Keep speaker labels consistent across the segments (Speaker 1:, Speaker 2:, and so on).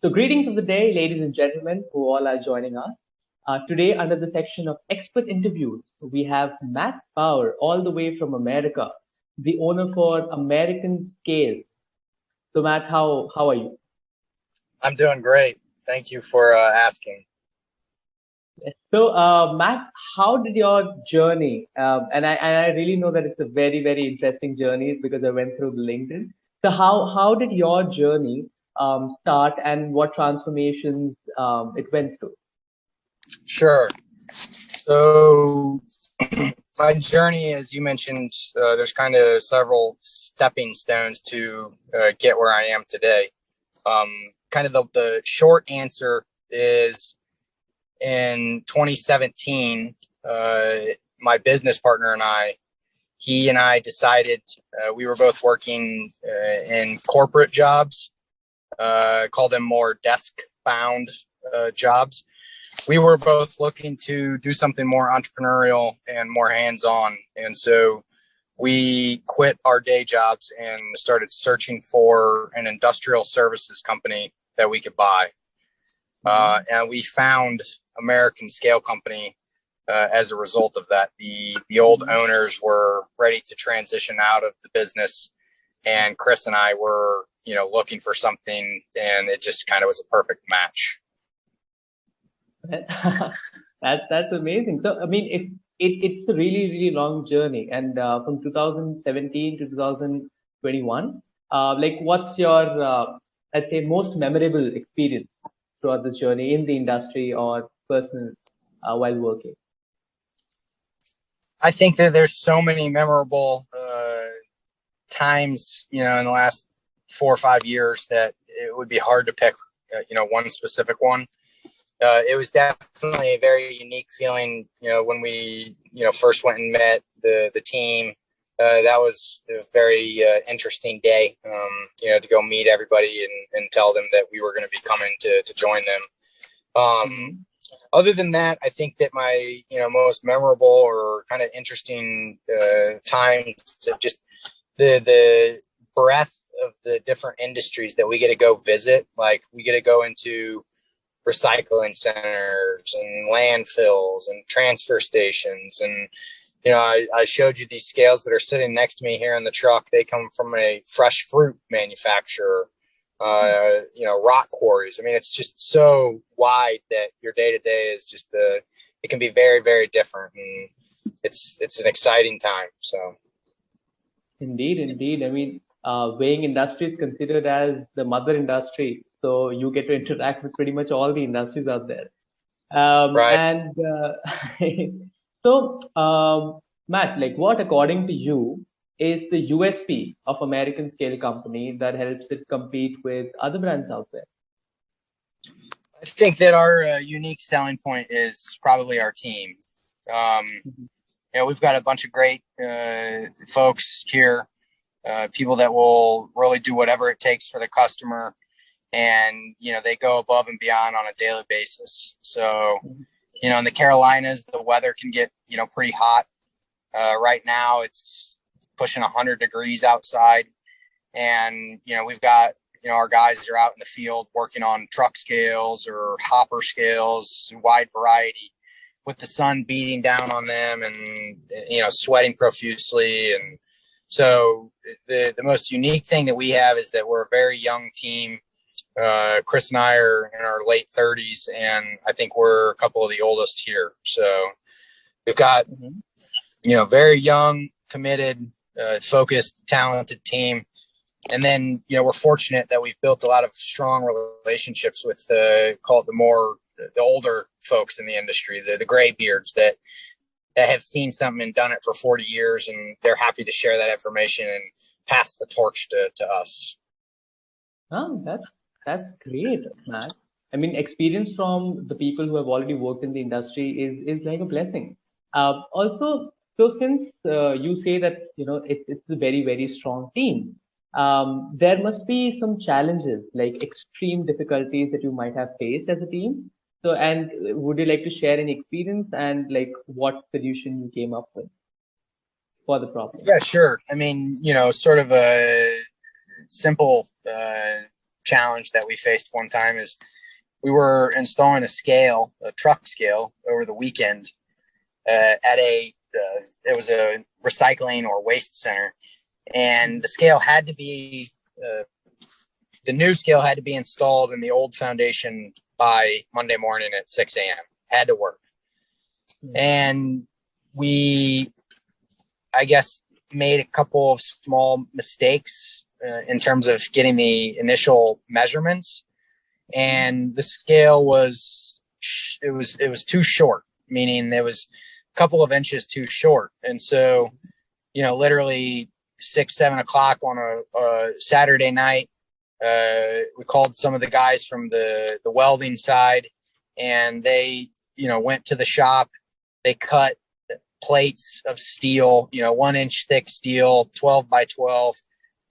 Speaker 1: So, greetings of the day, ladies and gentlemen, who all are joining us. Today, under the section of expert interviews, we have Matt Bauer, all the way from America, the owner for American Scales. So, Matt, how are you?
Speaker 2: I'm doing great. Thank you for asking.
Speaker 1: So, Matt, how did your journey? And I really know that it's a very very interesting journey because I went through the LinkedIn. So, how did your journey start, and what transformations it went through?
Speaker 2: Sure. So, my journey, as you mentioned, there's kind of several stepping stones to get where I am today. Kind of the short answer is in 2017, my business partner and he and I decided we were both working in corporate jobs, call them more desk-bound jobs. We were both looking to do something more entrepreneurial and more hands-on. And so we quit our day jobs and started searching for an industrial services company that we could buy. And we found American Scale Company as a result of that. The old owners were ready to transition out of the business, and Chris and I were, looking for something, and it just kind of was a perfect match.
Speaker 1: That's amazing. So, I mean, it's a really really long journey, and from 2017 to 2021, what's your let's say most memorable experience throughout this journey in the industry or personal while working?
Speaker 2: I think that there's so many memorable times, in the last 4 or 5 years that it would be hard to pick, one specific one. It was definitely a very unique feeling, when we, first went and met the team. That was a very interesting day, to go meet everybody and tell them that we were going to be coming to join them. Other than that, I think that my, most memorable or kind of interesting times of just the breadth of the different industries that we get to go visit. Like, we get to go into recycling centers and landfills and transfer stations. And, I showed you these scales that are sitting next to me here in the truck. They come from a fresh fruit manufacturer, rock quarries. I mean, it's just so wide that your day to day is just it can be very, very different. And it's an exciting time. So.
Speaker 1: Indeed. I mean, weighing industry is considered as the mother industry. So you get to interact with pretty much all the industries out there.
Speaker 2: Right.
Speaker 1: And so, Matt, what according to you is the USP of American Scale Company that helps it compete with other brands out there?
Speaker 2: I think that our unique selling point is probably our team. We've got a bunch of great folks here, people that will really do whatever it takes for the customer. And, they go above and beyond on a daily basis. So, in the Carolinas, the weather can get, pretty hot. Right now it's pushing 100 degrees outside. And, we've got, our guys are out in the field working on truck scales or hopper scales, wide variety, with the sun beating down on them and, sweating profusely. And so the most unique thing that we have is that we're a very young team. Chris and I are in our late 30s, and I think we're a couple of the oldest here. So we've got, very young, committed, focused, talented team. And then, we're fortunate that we've built a lot of strong relationships with, call it the older folks in the industry, the gray beards that have seen something and done it for 40 years, and they're happy to share that information and pass the torch to us.
Speaker 1: Oh, that's great, Matt. I mean, experience from the people who have already worked in the industry is like a blessing. Also, so since you say that it's a very very strong team, there must be some challenges like extreme difficulties that you might have faced as a team. So, and would you like to share any experience and what solution you came up with for the problem?
Speaker 2: Yeah, sure. I mean, sort of a simple challenge that we faced one time is we were installing a truck scale over the weekend at it was a recycling or waste center, and the scale had to be the new scale had to be installed in the old foundation by Monday morning at 6 a.m. Had to work. And we, I guess, made a couple of small mistakes in terms of getting the initial measurements. And the scale was too short, meaning it was a couple of inches too short. And so, literally 6, 7 o'clock on a Saturday night, we called some of the guys from the welding side, and they, went to the shop. They cut plates of steel, 1 inch thick steel, 12 by 12.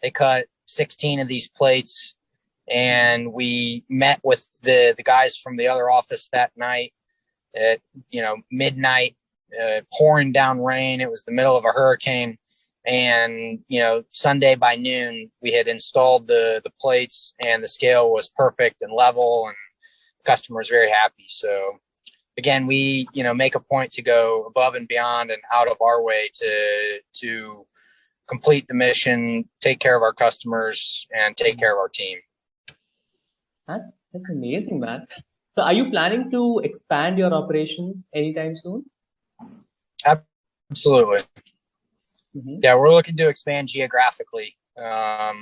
Speaker 2: They cut 16 of these plates, and we met with the guys from the other office that night at, midnight, pouring down rain. It was the middle of a hurricane. And, Sunday by noon, we had installed the plates, and the scale was perfect and level, and the customer was very happy. So again, we, make a point to go above and beyond and out of our way to complete the mission, take care of our customers, and take care of our team.
Speaker 1: That's amazing, man. So are you planning to expand your operations anytime soon?
Speaker 2: Absolutely.
Speaker 1: Mm-hmm.
Speaker 2: Yeah, we're looking to expand geographically. Right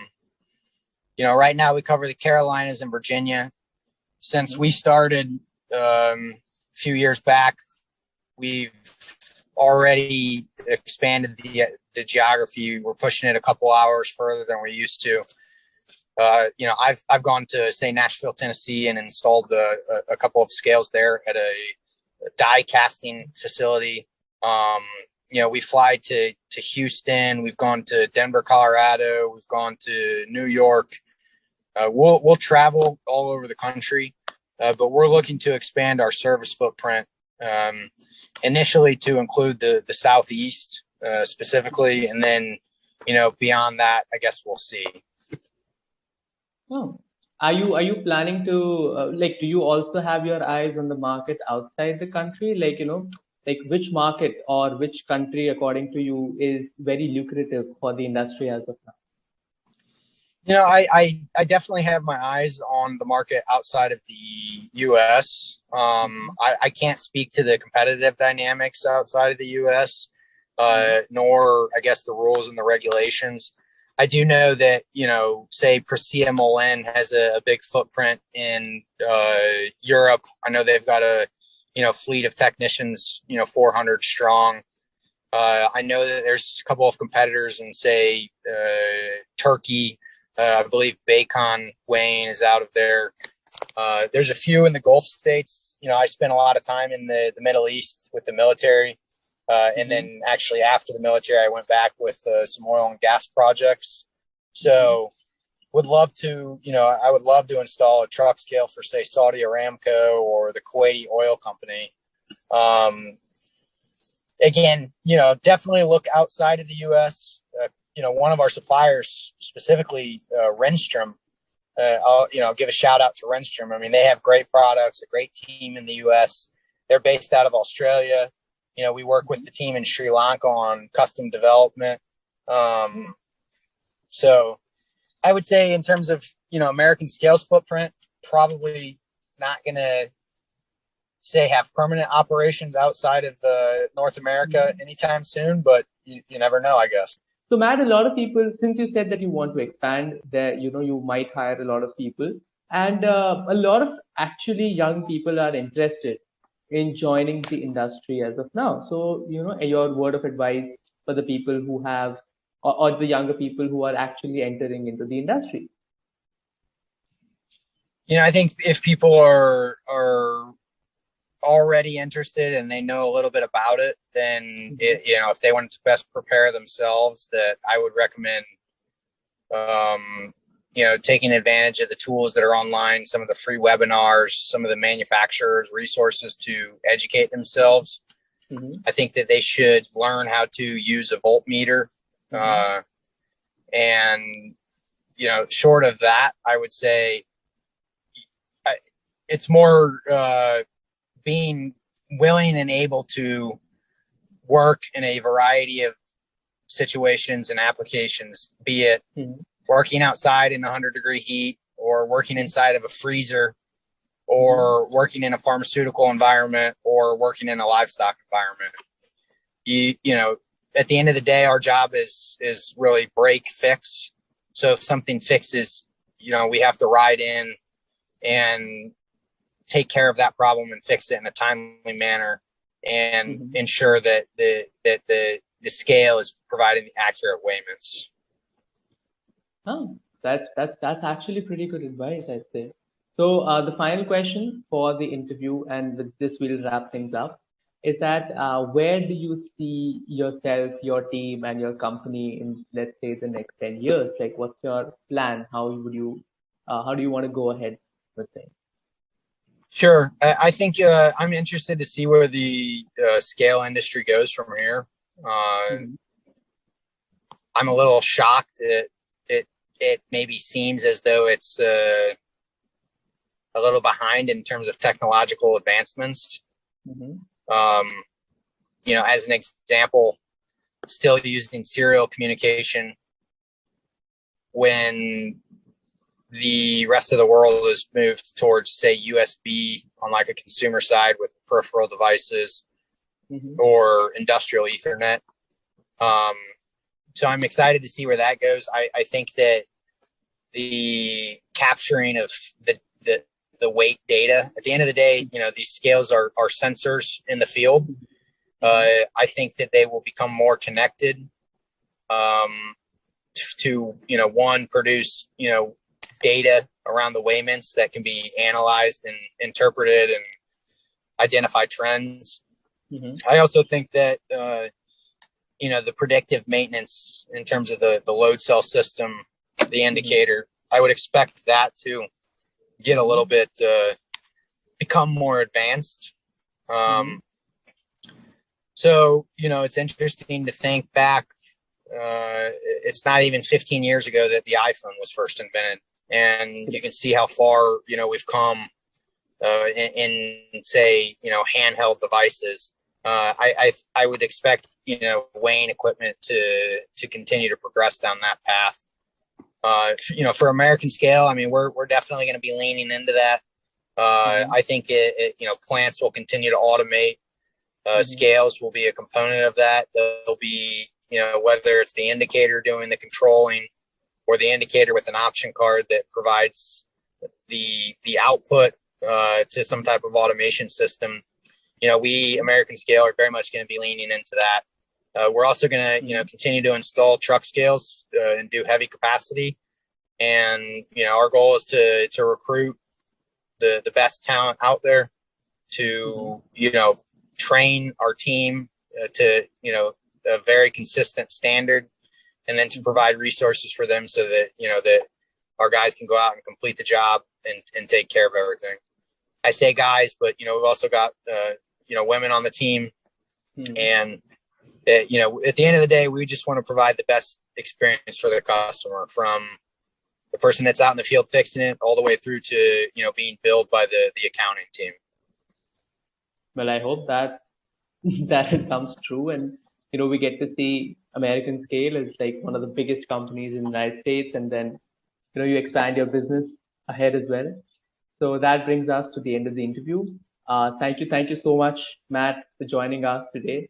Speaker 2: now we cover the Carolinas and Virginia. Since we started a few years back, we've already expanded the geography. We're pushing it a couple hours further than we used to. I've gone to, say, Nashville, Tennessee, and installed a couple of scales there at a die casting facility. We fly to Houston. We've gone to Denver, Colorado. We've gone to New York. We'll travel all over the country, but we're looking to expand our service footprint, initially to include the Southeast specifically, and then beyond that, I guess we'll see.
Speaker 1: Oh, are you planning to do you also have your eyes on the market outside the country? Like which market or which country, according to you, is very lucrative for the industry as of now?
Speaker 2: I definitely have my eyes on the market outside of the U.S. I can't speak to the competitive dynamics outside of the U.S., nor, I guess, the rules and the regulations. I do know that, say, Presea Molen has a big footprint in Europe. I know they've got a fleet of technicians, 400 strong. I know that there's a couple of competitors in, say, Turkey. I believe Bacon Wayne is out of there. There's a few in the Gulf states. I spent a lot of time in the Middle East with the military. And then actually after the military, I went back with some oil and gas projects. So would love to, I would love to install a truck scale for, say, Saudi Aramco or the Kuwaiti Oil Company. Again, definitely look outside of the U.S. One of our suppliers, specifically Renstrom, I'll give a shout out to Renstrom. I mean, they have great products, a great team in the U.S. They're based out of Australia. We work with the team in Sri Lanka on custom development. So I would say in terms of, American Scales footprint, probably not going to say have permanent operations outside of North America anytime soon, but you never know, I guess.
Speaker 1: So Matt, a lot of people, since you said that you want to expand, that you might hire a lot of people, and a lot of actually young people are interested in joining the industry as of now. So your word of advice for the people who have, or the younger people who are actually entering into the industry.
Speaker 2: I think if people are already interested and they know a little bit about it, then if they want to best prepare themselves, that I would recommend taking advantage of the tools that are online, some of the free webinars, some of the manufacturers' resources to educate themselves. I think that they should learn how to use a voltmeter, and short of that, I would say it's more being willing and able to work in a variety of situations and applications, be it working outside in 100-degree heat, or working inside of a freezer, or working in a pharmaceutical environment, or working in a livestock environment. At the end of the day, our job is really break, fix. So if something fixes, we have to ride in and take care of that problem and fix it in a timely manner, and ensure that the scale is providing the accurate weighments.
Speaker 1: Oh, that's actually pretty good advice, I'd say. So the final question for the interview, and with this we'll wrap things up, is that where do you see yourself, your team, and your company in, let's say, the next 10 years? Like, what's your plan? How do you want to go ahead with things?
Speaker 2: Sure. I think I'm interested to see where the scale industry goes from here. I'm a little shocked that it maybe seems as though it's a little behind in terms of technological advancements. As an example, still using serial communication when the rest of the world has moved towards, say, USB on like a consumer side with peripheral devices, or industrial Ethernet. So I'm excited to see where that goes. I think that the capturing of the weight data, at the end of the day, these scales are sensors in the field. I think that they will become more connected to, one, produce, data around the weighments that can be analyzed and interpreted and identify trends. I also think that, the predictive maintenance in terms of the load cell system, the indicator, I would expect that to get a little bit, become more advanced. So, it's interesting to think back. It's not even 15 years ago that the iPhone was first invented, and you can see how far, we've come in say, handheld devices. I would expect, weighing equipment to continue to progress down that path. For American scale, I mean, we're definitely going to be leaning into that. I think plants will continue to automate. Scales will be a component of that. There'll be, whether it's the indicator doing the controlling, or the indicator with an option card that provides the output to some type of automation system. We American Scale are very much going to be leaning into that. We're also going to, continue to install truck scales and do heavy capacity. And, our goal is to recruit the best talent out there to, train our team to, a very consistent standard, and then to provide resources for them so that, that our guys can go out and complete the job and take care of everything. I say guys, but, we've also got, women on the team. And, at the end of the day, we just want to provide the best experience for the customer, from the person that's out in the field fixing it all the way through to, being billed by the accounting team.
Speaker 1: Well, I hope that it comes true, and we get to see American Scale as like one of the biggest companies in the United States, and then you expand your business ahead as well. So that brings us to the end of the interview. Thank you so much, Matt, for joining us today.